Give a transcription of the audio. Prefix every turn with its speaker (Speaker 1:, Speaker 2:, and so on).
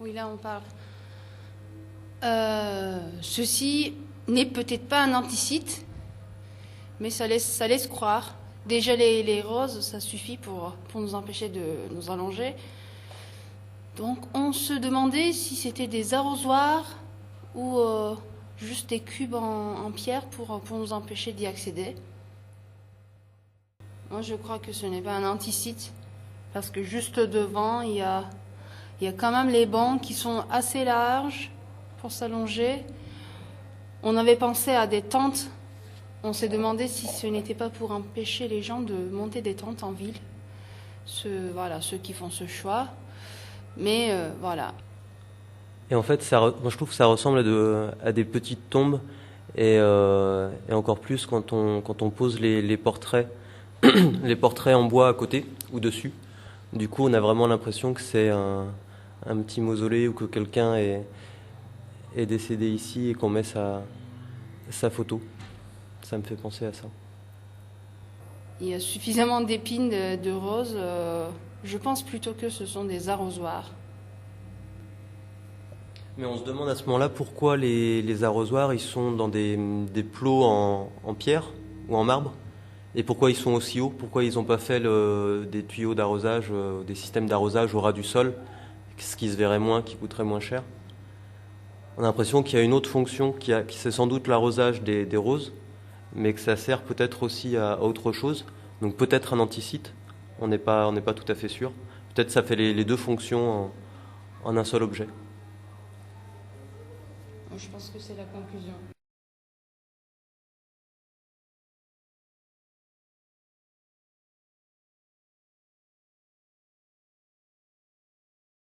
Speaker 1: Oui, là on parle. Ceci n'est peut-être pas un anticite, mais ça laisse croire. Déjà les roses, ça suffit pour nous empêcher de nous allonger. Donc on se demandait si c'était des arrosoirs ou juste des cubes en pierre pour nous empêcher d'y accéder. Moi je crois que ce n'est pas un anticite, parce que juste devant, il y a quand même les bancs qui sont assez larges pour s'allonger. On avait pensé à des tentes. On s'est demandé si ce n'était pas pour empêcher les gens de monter des tentes en ville. Ceux qui font ce choix. Mais voilà.
Speaker 2: Et en fait, moi je trouve que ça ressemble à des petites tombes, et encore plus quand on pose les portraits, les portraits en bois à côté ou dessus. Du coup, on a vraiment l'impression que c'est un petit mausolée, ou que quelqu'un est décédé ici et qu'on met sa photo. Ça me fait penser à ça.
Speaker 1: Il y a suffisamment d'épines, de roses. Je pense plutôt que ce sont des arrosoirs.
Speaker 2: Mais on se demande à ce moment-là pourquoi les arrosoirs ils sont dans des plots en pierre ou en marbre, et pourquoi ils sont aussi hauts, pourquoi ils n'ont pas fait des tuyaux d'arrosage, des systèmes d'arrosage au ras du sol, ce qui se verrait moins, qui coûterait moins cher. On a l'impression qu'il y a une autre fonction, qui c'est sans doute l'arrosage des roses, mais que ça sert peut-être aussi à autre chose. Donc peut-être un anticite, on n'est pas tout à fait sûr. Peut-être ça fait les deux fonctions en un seul objet.
Speaker 1: Je pense que c'est la conclusion.